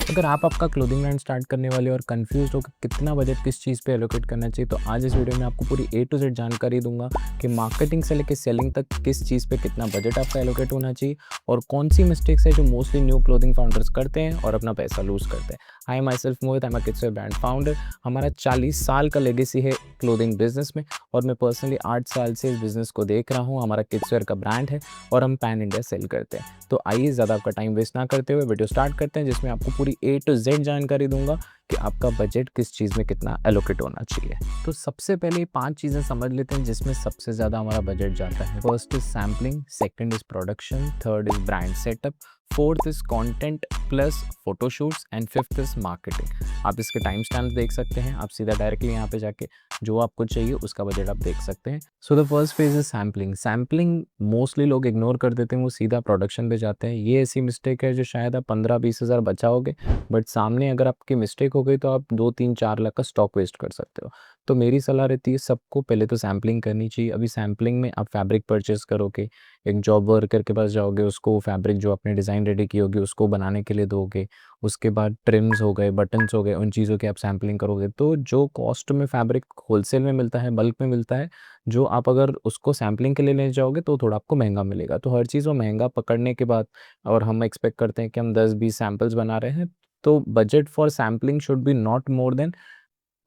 अगर आप आपका क्लोथिंग ब्रांड स्टार्ट करने वाले और कंफ्यूज हो कि कितना बजट किस चीज़ पे एलोकेट करना चाहिए, तो आज इस वीडियो में आपको पूरी ए टू जेड जानकारी दूंगा कि मार्केटिंग से लेकर सेलिंग तक किस चीज़ पे कितना बजट आपका एलोकेट होना चाहिए और कौन सी मिस्टेक्स है जो मोस्टली न्यू क्लोथिंग फाउंडर्स करते हैं और अपना पैसा लूज करते हैं। Hi, myself Mohit, I am a kidswear brand founder. हमारा 40 साल का लेगेसी है क्लोथिंग बिजनेस में और मैं पर्सनली 8 साल से इस बिज़नेस को देख रहा हूँ। हमारा किड्सवेयर का ब्रांड है और हम पैन इंडिया सेल करते हैं। तो आइए ज़्यादा आपका टाइम वेस्ट ना करते हुए वीडियो स्टार्ट करते हैं, जिसमें आपको पूरी ए टू जेड जानकारी दूंगा कि आपका बजट किस चीज़ में कितना एलोकेट होना चाहिए। तो सबसे पहले 5 चीज़ें समझ लेते हैं जिसमें सबसे ज़्यादा हमारा बजट जाता है। First is sampling, second is production, third is brand setup, fourth is content plus photoshoots and fifth is marketing. आप इसके टाइम स्टैम्प देख सकते हैं। आप सीधा डायरेक्टली यहाँ पे जाके जो आपको चाहिए उसका बजट आप देख सकते हैं। So the first phase is sampling. Sampling mostly लोग इग्नोर कर देते हैं, वो सीधा प्रोडक्शन पे जाते हैं। ये ऐसी मिस्टेक है जो शायद आप 15-20 हज़ार बचाओगे, बट सामने अगर आपकी मिस्टेक हो गई तो आप 2-3-4 लाख का स्टॉक वेस्ट कर सकते हो। तो मेरी सलाह रहती है सबको पहले तो सैम्पलिंग करनी चाहिए। अभी सैम्पलिंग में आप फैब्रिक परचेस करोगे, एक जॉब वर्कर के पास जाओगे, उसको फैब्रिक जो आपने डिज़ाइन रेडी की होगी उसको बनाने के लिए दोगे। उसके बाद ट्रिम्स हो गए, बटन्स हो गए, उन चीज़ों की आप सैम्पलिंग करोगे। तो जो कॉस्ट में फैब्रिक होलसेल में मिलता है, बल्क में मिलता है, जो आप अगर उसको सैम्पलिंग के लिए ले जाओगे तो थोड़ा आपको महंगा मिलेगा। तो हर चीज़ वो महंगा पकड़ने के बाद, और हम एक्सपेक्ट करते हैं कि हम 10-20 सैंपल्स बना रहे हैं, तो budget for sampling should be not more then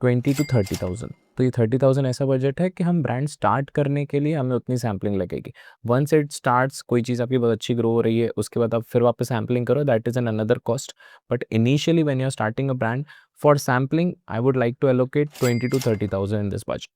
20 to 30,000। तो ये 30,000 ऐसा बजट है कि हम ब्रांड स्टार्ट करने के लिए हमें उतनी सैम्पलिंग लगेगी। वंस इट स्टार्ट्स, कोई चीज़ आपकी बहुत अच्छी ग्रो हो रही है, उसके बाद आप फिर वापस सैम्पलिंग करो, that is an another cost. But initially when you are starting a brand, for sampling I would like to allocate 20 to 30,000 in this budget.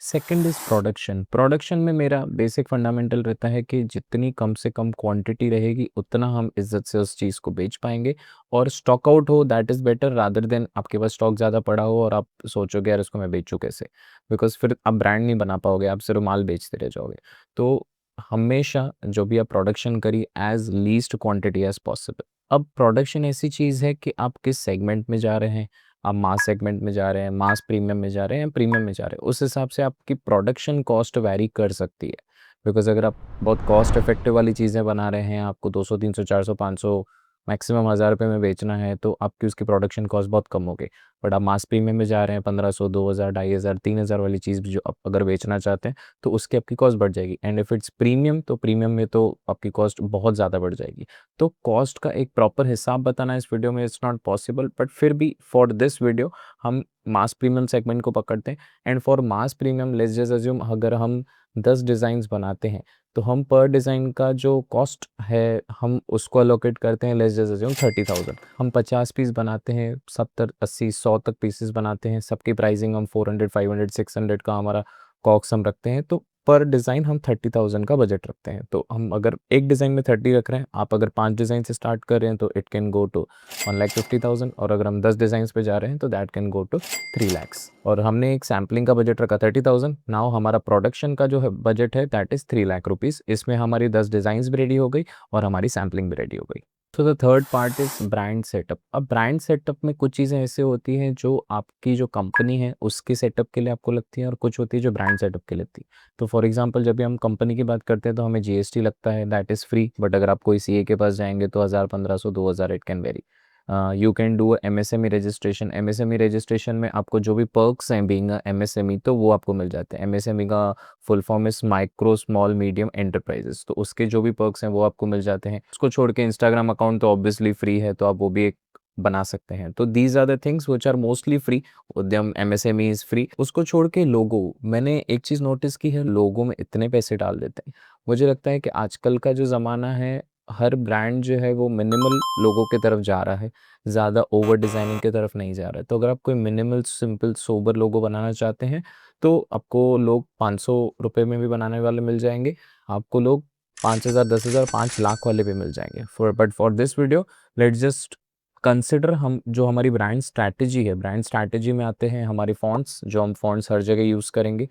Second is production. Production में मेरा बेसिक फंडामेंटल रहता है कि जितनी कम से कम quantity रहेगी उतना हम इज़्ज़त से उस चीज़ को बेच पाएँगे, और स्टॉक आउट हो that is better rather then आपके पास स्टॉक ज़्यादा पड़ा हो और आप सोचोगे यार इसको मैं बेचूँ कैसे? बिकॉज़ फिर आप ब्रांड नहीं बना पाओगे, आप सिर्फ़ माल बेचते रह जाओगे। तो हमेशा जो भी आप प्रोडक्शन करिए as least quantity as possible. अब प्रोडक्शन ऐसी चीज़ है कि आप किस सेगमेंट में जा रहे हैं, आप मास सेगमेंट में जा रहे हैं, मास प्रीमियम में जा रहे हैं या प्रीमियम में जा रहे हैं, उस हिसाब से आपकी प्रोडक्शन कॉस्ट वैरी कर सकती है। बिकॉज़ अगर आप बहुत कॉस्ट इफेक्टिव वाली चीज़ें बना रहे हैं, आपको 200, 300, 400, 500, मैक्सिमम ₹1000 में बेचना है, तो आपकी उसकी प्रोडक्शन कॉस्ट बहुत कम होगी। बट आप मास प्रीमियम में जा रहे हैं, 1500, 2000, 2500, 3000 वाली चीज़ भी जो आप अगर बेचना चाहते हैं, तो उसकी आपकी कॉस्ट बढ़ जाएगी। एंड इफ इट्स प्रीमियम, तो प्रीमियम में तो आपकी कॉस्ट बहुत ज़्यादा बढ़ जाएगी। तो कॉस्ट का एक प्रॉपर हिसाब बताना इस वीडियो में इट्स नॉट पॉसिबल, बट फिर भी फॉर दिस वीडियो हम मास प्रीमियम सेगमेंट को पकड़ते हैं। And for mass premium let's just assume अगर हम 10 डिज़ाइंस बनाते हैं, तो हम पर डिज़ाइन का जो कॉस्ट है हम उसको अलोकेट करते हैं, लेट्स जस्ट अज्यूम 30,000। हम 50 पीस बनाते हैं, 70, 80, 100 तक पीसेस बनाते हैं, सबकी प्राइसिंग हम 400, 500, 600 का हमारा कॉक्स हम रखते हैं। तो पर डिज़ाइन हम 30,000 का बजट रखते हैं। तो हम अगर एक डिज़ाइन में 30 रख रहे हैं, आप अगर 5 डिज़ाइन से स्टार्ट कर रहे हैं तो इट कैन गो टू 1,50,000, और अगर हम 10 डिज़ाइंस पे जा रहे हैं तो that can go to 3 lakhs. और हमने एक सैम्पलिंग का बजट रखा 30,000। नाउ हमारा प्रोडक्शन का जो है बजट है दैट इज़ 3 लाख रुपीज़। इसमें हमारी 10 डिज़ाइंस भी रेडी हो गई और हमारी सैम्पलिंग भी रेडी हो गई। तो the third part is brand setup. अब ब्रांड सेटअप में कुछ चीज़ें ऐसे होती हैं जो आपकी जो कंपनी है उसके सेटअप के लिए आपको लगती है, और कुछ होती है जो ब्रांड सेटअप के लिए लगती है। तो फॉर एग्जांपल जब भी हम कंपनी की बात करते हैं तो हमें जीएसटी लगता है, दैट इज़ फ्री। बट अगर आप कोई सीए के पास जाएंगे तो 1000, 1500, 2000 it can very. You can do MSME registration. MSME registration में आपको जो भी पर्क्स हैं बीइंग एमएसएमई, तो वो आपको मिल जाते हैं। एमएसएमई का full form is micro small medium enterprises, तो उसके जो भी पर्क्स हैं वो आपको मिल जाते हैं। उसको छोड़ के इंस्टाग्राम अकाउंट तो ऑब्वियसली फ्री है, तो आप वो भी एक बना सकते हैं। तो these are the things which are mostly free. Udyam MSME is free. उसको छोड़ के लोगो, मैंने एक चीज़ नोटिस की है, लोगो में इतने पैसे डाल देते हैं। मुझे लगता है कि आजकल का जो ज़माना है, हर ब्रांड जो है वो मिनिमल लोगो की तरफ जा रहा है, ज़्यादा ओवर डिज़ाइनिंग की तरफ नहीं जा रहा है। तो अगर आप कोई मिनिमल सिंपल सोबर लोगो बनाना चाहते हैं तो आपको लोग 500 रुपये में भी बनाने वाले मिल जाएंगे। आपको लोग 5,000, 10,000, 5 लाख वाले भी मिल जाएंगे। For this video let's just consider हम जो हमारी ब्रांड स्ट्रैटेजी है। ब्रांड स्ट्रैटेजी में आते हैं हमारे फॉन्ट्स, जो हम फॉन्ट्स हर जगह यूज़ करेंगे।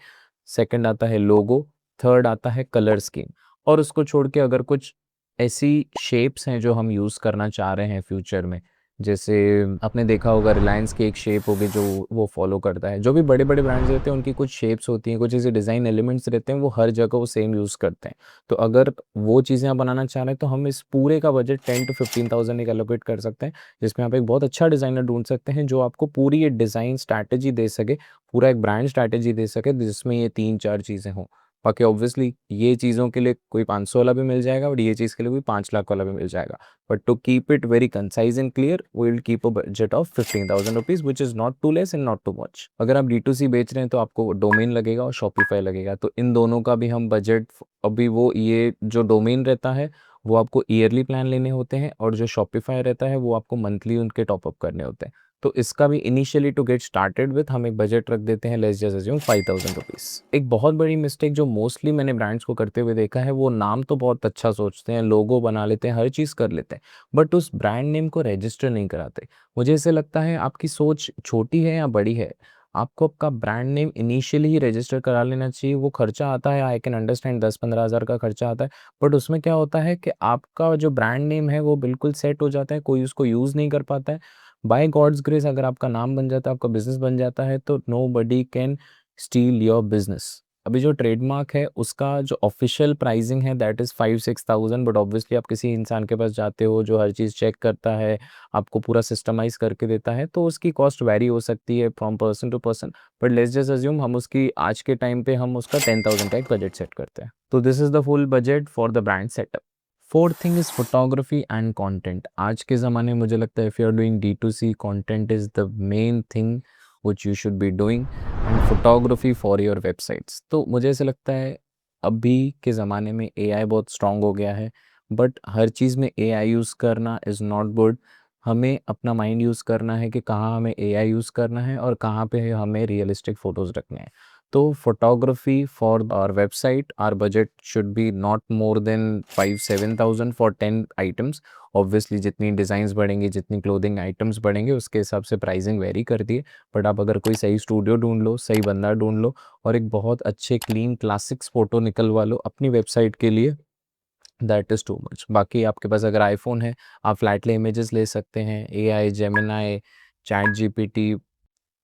सेकंड आता है लोगो। थर्ड आता है कलर स्कीम। और उसको छोड़ के अगर कुछ ऐसी शेप्स हैं जो हम यूज़ करना चाह रहे हैं फ्यूचर में, जैसे आपने देखा होगा रिलायंस की एक शेप होगी जो वो फॉलो करता है। जो भी बड़े बड़े ब्रांड्स रहते हैं उनकी कुछ शेप्स होती हैं, कुछ ऐसे डिज़ाइन एलिमेंट्स रहते हैं, वो हर जगह वो सेम यूज़ करते हैं। तो अगर वो चीज़ें आप बनाना चाह रहे हैं तो हम इस पूरे का बजट 10 to 15,000 एक एलोकेट कर सकते हैं, जिसमें आप एक बहुत अच्छा डिज़ाइनर ढूंढ सकते हैं जो आपको पूरी ये डिज़ाइन स्ट्रैटेजी दे सके, पूरा एक ब्रांड स्ट्रैटेजी दे सके जिसमें ये 3-4 चीज़ें हों। बाकी ऑब्वियसली ये चीज़ों के लिए कोई 500 वाला भी मिल जाएगा और ये चीज़ के लिए कोई 5 लाख वाला भी मिल जाएगा। But to keep it very concise and clear we will keep a budget of 15,000 rupees which is not too less and not too much. अगर आप D2C बेच रहे हैं तो आपको डोमेन लगेगा और शॉपिफाई लगेगा, तो इन दोनों का भी हम बजट अभी वो ये जो डोमेन रहता है वो आपको ईयरली प्लान लेने होते हैं और जो शॉपिफाई रहता है वो आपको मंथली उनके टॉपअप करने होते हैं। तो इसका भी initially to get started with हम एक बजट रख देते हैं, लेट्स जस्ट अज्यूम 5,000 रुपीज़। एक बहुत बड़ी मिस्टेक जो मोस्टली मैंने ब्रांड्स को करते हुए देखा है, वो नाम तो बहुत अच्छा सोचते हैं, लोगो बना लेते हैं, हर चीज़ कर लेते हैं, बट उस ब्रांड नेम को रजिस्टर नहीं कराते। मुझे ऐसे लगता है आपकी सोच छोटी है या बड़ी है, आपको आपका ब्रांड नेम इनिशियली ही रजिस्टर करा लेना चाहिए। वो खर्चा आता है, आई कैन अंडरस्टैंड 10-15 हज़ार का खर्चा आता है, बट उसमें क्या होता है कि आपका जो ब्रांड नेम है वो बिल्कुल सेट हो जाता है, कोई उसको यूज़ नहीं कर पाता है। बाय गॉड्स ग्रेस अगर आपका नाम बन जाता है, आपका बिज़नेस बन जाता है, तो nobody can steel your business. अभी जो ट्रेडमार्क है उसका जो ऑफ़िशियल प्राइसिंग है दैट इज़ 5-6,000, बट ऑब्वियसली आप किसी इंसान के पास जाते हो जो हर चीज़ चेक करता है, आपको पूरा सिस्टमाइज़ करके देता है, तो उसकी कॉस्ट वैरी हो सकती है from person to person. But let's just assume हम उसकी आज के टाइम पे हम उसका 10,000 का एक बजट सेट करते हैं। तो this is the full budget for the brand setup. Fourth thing is photography and content. आज के ज़माने में मुझे लगता है if you are doing D2C, content is the main thing which you should be doing and photography for your websites. तो मुझे ऐसा लगता है अभी के ज़माने में AI बहुत स्ट्रॉन्ग हो गया है, बट हर चीज़ में AI यूज़ करना इज़ नॉट गुड। हमें अपना माइंड यूज़ करना है कि कहाँ हमें AI यूज़ करना है और कहाँ पे हमें रियलिस्टिक फ़ोटोज़ रखने हैं। तो photography for our website, our budget should be not more than 5-7,000 for 10 items. Obviously जितनी डिज़ाइंस बढ़ेंगी, जितनी क्लोथिंग आइटम्स बढ़ेंगे, उसके हिसाब से प्राइसिंग वेरी करती है। बट आप अगर कोई सही स्टूडियो ढूंढ लो, सही बंदा ढूंढ लो और एक बहुत अच्छे क्लीन क्लासिक्स फ़ोटो निकलवा लो अपनी वेबसाइट के लिए, दैट इज़ टू मच। बाकी आपके पास अगर आईफ़ोन है, आप फ्लैटली इमेजेस ले सकते हैं। AI, Gemini, chat GPT,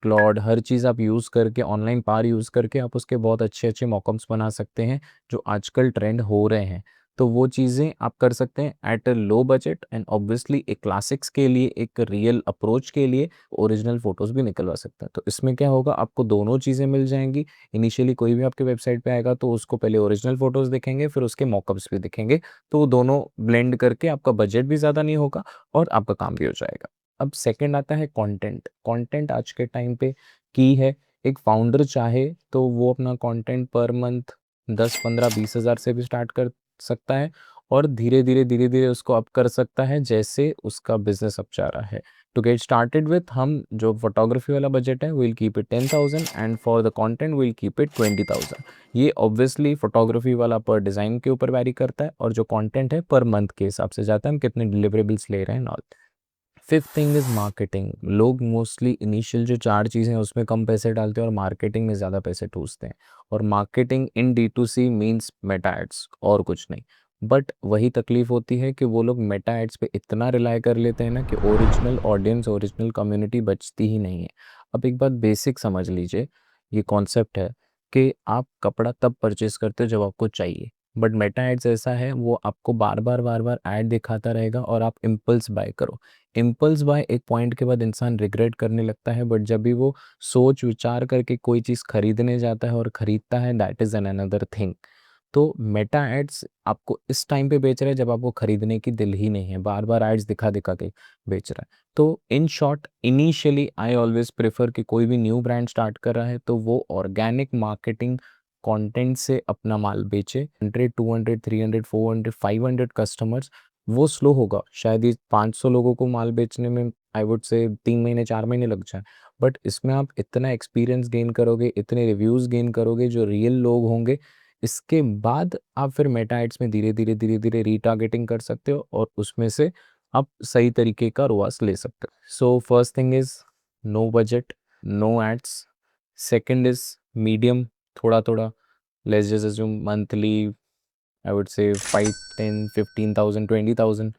Claude, हर चीज़ आप यूज़ करके, ऑनलाइन पावर यूज़ करके आप उसके बहुत अच्छे-अच्छे मॉकअप्स बना सकते हैं, जो आजकल ट्रेंड हो रहे हैं। तो वो चीज़ें आप कर सकते हैं at a low budget and obviously एक क्लासिक्स के लिए, एक रियल अप्रोच के लिए ओरिजिनल फ़ोटोज़ भी निकलवा सकते हैं। तो इसमें क्या होगा, आपको दोनों चीज़ें मिल जाएँगी। इनिशियली कोई भी आपके वेबसाइट पे आएगा तो उसको पहले ओरिजिनल फ़ोटोज़ दिखेंगे, फिर उसके मॉकअप्स भी दिखेंगे। तो दोनों ब्लेंड करके आपका बजट भी ज़्यादा नहीं होगा और आपका काम भी हो जाएगा। अब सेकंड आता है कंटेंट। कंटेंट आज के टाइम पे की है। एक फाउंडर चाहे तो वो अपना कंटेंट पर मंथ 10, 15, 20 हज़ार से भी स्टार्ट कर सकता है और धीरे-धीरे उसको अप कर सकता है जैसे उसका बिज़नेस अप जा रहा है। टू गेट स्टार्टेड विथ हम जो फोटोग्राफी वाला बजट है, we will keep it 10,000 and for the content we will keep it 20,000। ये ऑब्वियसली फोटोग्राफी वाला पर डिज़ाइन के ऊपर वैरी करता है और जो कंटेंट है पर मंथ के हिसाब से जाता है, हम कितने डिलिवरेबल्स ले रहे हैं and all. Fifth thing is marketing. लोग मोस्टली इनिशियल जो 4 चीज़ें हैं उसमें कम पैसे डालते हैं और मार्केटिंग में ज़्यादा पैसे ठूँसते हैं और marketing in D2C means Meta ads और कुछ नहीं। बट वही तकलीफ़ होती है कि वो लोग मेटा एड्स पे इतना रिलाय कर लेते हैं ना कि ओरिजिनल ऑडियंस, ओरिजिनल कम्युनिटी बचती ही नहीं है। अब एक बात बेसिक समझ लीजिए, ये कॉन्सेप्ट है कि आप कपड़ा तब परचेज़ करते हो जब आपको चाहिए, बट मेटा एड्स ऐसा है वो आपको बार-बार ऐड दिखाता रहेगा और आप इम्पल्स बाय करो। इम्पल्स बाय एक पॉइंट के बाद इंसान रिग्रेट करने लगता है, बट जब भी वो सोच विचार करके कोई चीज़ खरीदने जाता है और खरीदता है, that is an another thing. तो मेटा एड्स आपको इस टाइम पे बेच रहा है जब आपको खरीदने की दिल ही नहीं है, बार-बार एड्स दिखा-दिखा के बेच रहा है। तो in short initially I always prefer कि कोई भी न्यू ब्रांड स्टार्ट कर रहा है तो वो ऑर्गेनिक मार्केटिंग कंटेंट से अपना माल बेचे। 100, 200, 300, 400, 500 कस्टमर्स, वो स्लो होगा। शायद ये 500 लोगों को माल बेचने में आई वुड से 3 महीने 4 महीने लग जाएँ। बट इसमें आप इतना एक्सपीरियंस गेन करोगे, इतने रिव्यूज़ गेन करोगे जो रियल लोग होंगे, इसके बाद आप फिर मेटा एड्स में धीरे-धीरे रीटारगेटिंग कर सकते हो और उसमें से आप सही तरीके का ROAS ले सकते हो। So first thing is no budget, no ads. Second is medium, थोड़ा-थोड़ा, let's just assume monthly I would say 5, 10, 15,000, 20,000.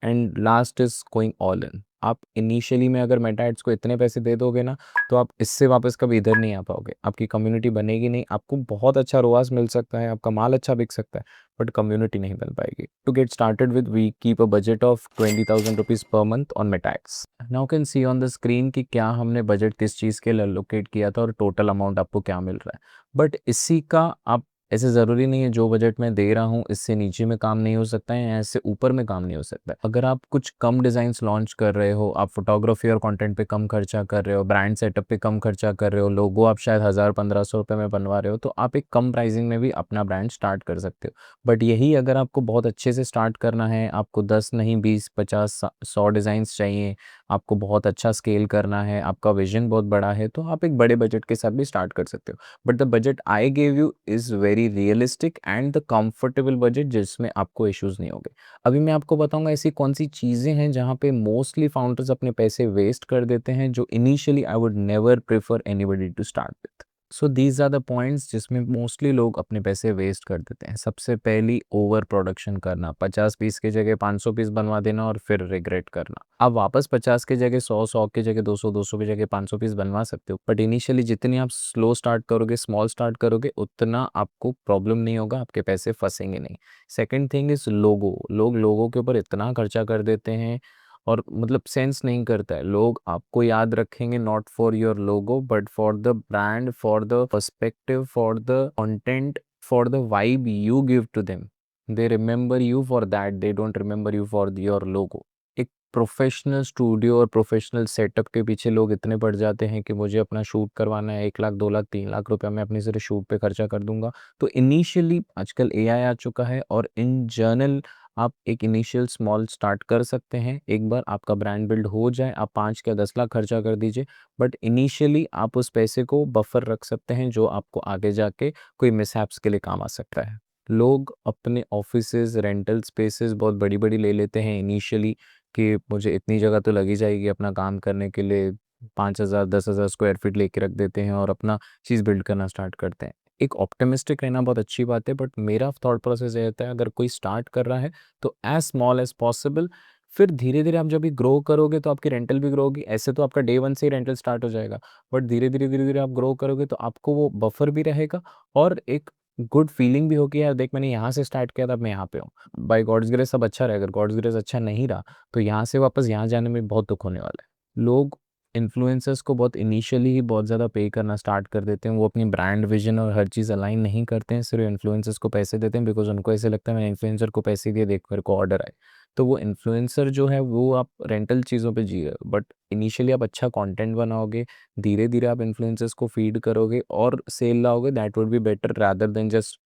And last is going all in. आप इनिशियली में अगर मेटा एड्स को इतने पैसे दे दोगे ना, तो आप इससे वापस कभी इधर नहीं आ पाओगे, आपकी कम्युनिटी बनेगी नहीं, आपको बहुत अच्छा रोआस मिल सकता है, आपका माल अच्छा बिक सकता है, बट कम्युनिटी नहीं बन पाएगी। To get started with we keep a budget of 20,000 rupees per month on Meta ads. Now can see on the screen कि क्या हमने बजट किस चीज़ के लिए एलोकेट किया था और टोटल अमाउंट आपको क्या मिल रहा है। बट इसी का आप, ऐसे ज़रूरी नहीं है जो बजट मैं दे रहा हूँ इससे नीचे में काम नहीं हो सकता है या इससे ऊपर में काम नहीं हो सकता है। अगर आप कुछ कम डिज़ाइंस लॉन्च कर रहे हो, आप फोटोग्राफी और कंटेंट पे कम खर्चा कर रहे हो, ब्रांड सेटअप पे कम खर्चा कर रहे हो, लोगो आप शायद 1000-1500 रुपये में बनवा रहे हो, तो आप एक कम प्राइसिंग में भी अपना ब्रांड स्टार्ट कर सकते हो। बट यही अगर आपको बहुत अच्छे से स्टार्ट करना है, आपको 10 नहीं 20 50 100 डिज़ाइंस चाहिए, आपको बहुत अच्छा स्केल करना है, आपका विजन बहुत बड़ा है, तो आप एक बड़े बजट के साथ भी स्टार्ट कर सकते हो। But the budget I give you is very realistic and the comfortable budget जिसमें आपको इश्यूज नहीं होंगे। अभी मैं आपको बताऊंगा ऐसी कौन सी चीज़ें हैं जहाँ पे मोस्टली फाउंडर्स अपने पैसे वेस्ट कर देते हैं, जो initially I would never prefer anybody to start with. So these are the points जिसमें मोस्टली लोग अपने पैसे वेस्ट कर देते हैं। सबसे पहली, ओवर प्रोडक्शन करना, 50 पीस की जगह 500 पीस बनवा देना और फिर रिग्रेट करना। आप वापस 50 की जगह 100, 100 की जगह 200, 200 की जगह 500 पीस बनवा सकते हो, बट इनिशियली जितनी आप स्लो स्टार्ट करोगे, स्मॉल स्टार्ट करोगे, उतना आपको प्रॉब्लम नहीं होगा, आपके पैसे फंसेंगे नहीं। सेकेंड थिंग इज लोगो। लोग लोगों के ऊपर इतना खर्चा कर देते हैं और मतलब सेंस नहीं करता है। लोग आपको याद रखेंगे not for your logo but for the brand, for the perspective, for the content, for the vibe you give to them. They remember you for that, they don't remember you for your logo. एक professional studio और professional setup के पीछे लोग इतने पड़ जाते हैं कि मुझे अपना शूट करवाना है, 1 लाख 2 लाख 3 लाख रुपया मैं अपनी सिर्फ शूट पे खर्चा कर दूंगा। तो इनिशियली आजकल एआई आ चुका है और इन जनरल आप एक इनिशियल स्मॉल स्टार्ट कर सकते हैं। एक बार आपका ब्रांड बिल्ड हो जाए, आप 5 या 10 लाख खर्चा कर दीजिए, बट इनिशियली आप उस पैसे को बफर रख सकते हैं जो आपको आगे जाके कोई मिसहैप्स के लिए काम आ सकता है। लोग अपने ऑफिसेज, रेंटल स्पेसेस बहुत बड़ी बड़ी ले लेते हैं इनिशियली कि मुझे इतनी जगह तो लगी जाएगी अपना काम करने के लिए, 5,000 10,000 स्क्वायर फीट लेके रख देते हैं और अपना चीज़ बिल्ड करना स्टार्ट करते हैं। एक ऑप्टिमिस्टिक रहना बहुत अच्छी बात है, बट मेरा थॉट प्रोसेस ये रहता है अगर कोई स्टार्ट कर रहा है तो एज स्मॉल एज पॉसिबल। फिर धीरे धीरे आप जब भी ग्रो करोगे तो आपकी रेंटल भी ग्रो होगी। ऐसे तो आपका डे वन से ही रेंटल स्टार्ट हो जाएगा, बट धीरे धीरे आप ग्रो करोगे तो आपको वो बफर भी रहेगा और एक गुड फीलिंग भी होगी, यार देख मैंने यहाँ से स्टार्ट किया था, अब मैं यहाँ पे हूँ। बाय गॉड्स ग्रेस सब अच्छा रहेगा, अगर गॉड्स ग्रेस अच्छा नहीं रहा तो यहाँ से वापस यहाँ जाने में बहुत दुख होने वाला है। लोग इन्फ्लुएंसर्स को बहुत इनिशियली ही बहुत ज़्यादा पे करना स्टार्ट कर देते हैं। वो अपनी ब्रांड विजन और हर चीज़ अलाइन नहीं करते हैं, सिर्फ इन्फ्लुएंसर्स को पैसे देते हैं बिकॉज उनको ऐसे लगता है मैंने इन्फ्लुएंसर को पैसे दिए, देख मेरे को ऑर्डर आए। तो वो इन्फ्लुएंसर जो है वो आप रेंटल चीज़ों पे जिए, बट इनिशियली आप अच्छा कंटेंट बनाओगे, धीरे धीरे आप इन्फ्लुएंसर्स को फीड करोगे और सेल लाओगे, that would be better rather than just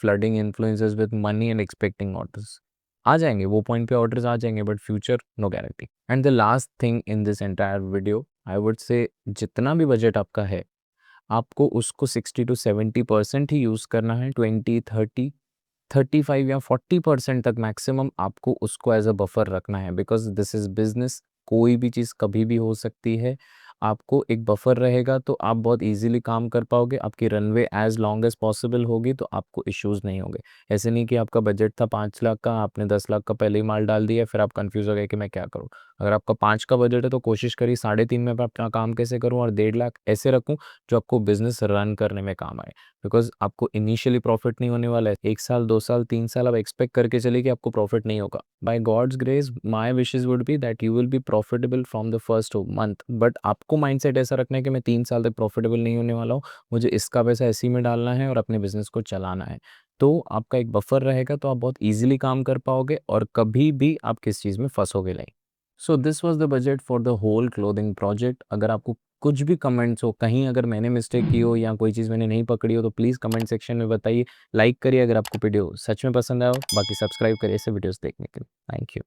flooding influencers with money and expecting orders. आ जाएंगे वो पॉइंट पे, ऑर्डर्स आ जाएंगे, but future no guarantee. And the last thing in this entire video I would say, जितना भी budget आपका है आपको उसको 60 to 70% ही यूज़ करना है। 20 30 35 या 40% तक मैक्सिमम आपको उसको एज अ बफर रखना है, बिकॉज दिस इज बिजनेस। कोई भी चीज़ कभी भी हो सकती है। आपको एक बफर रहेगा तो आप बहुत इजीली काम कर पाओगे, आपकी runway as long as possible होगी तो आपको इश्यूज नहीं होंगे। ऐसे नहीं कि आपका बजट था 5 लाख का, आपने 10 लाख का पहले ही माल डाल दिया, फिर आप कंफ्यूज हो गए कि मैं क्या करूँ। अगर आपका 5 का बजट है तो कोशिश करिए 3.5 में मैं अपना काम कैसे करूँ और 1.5 लाख ऐसे रखूँ जो आपको बिजनेस रन करने में काम आए। बिकॉज आपको इनिशियली प्रॉफिट नहीं होने वाला है। 1 साल 2 साल 3 साल आप एक्सपेक्ट करके चलिए कि आपको प्रॉफिट नहीं होगा। By God's grace my wishes would be that you will be profitable from the first month, but आपको माइंडसेट ऐसा रखना है कि मैं 3 साल तक प्रॉफिटेबल नहीं होने वाला हूँ, मुझे इसका पैसा ऐसे ही में डालना है और अपने बिजनेस को चलाना है। तो आपका एक बफर रहेगा तो आप बहुत ईजिली काम कर पाओगे और कभी भी आप किस चीज़ में फंसोगे नहीं। So this was the budget for the whole clothing project. अगर आपको कुछ भी कमेंट्स हो, कहीं अगर मैंने मिस्टेक की हो या कोई चीज़ मैंने नहीं पकड़ी हो, तो प्लीज़ कमेंट सेक्शन में बताइए। लाइक करिए अगर आपको वीडियो सच में पसंद आया हो, बाकी सब्सक्राइब करिए ऐसे वीडियोस देखने के लिए। Thank you.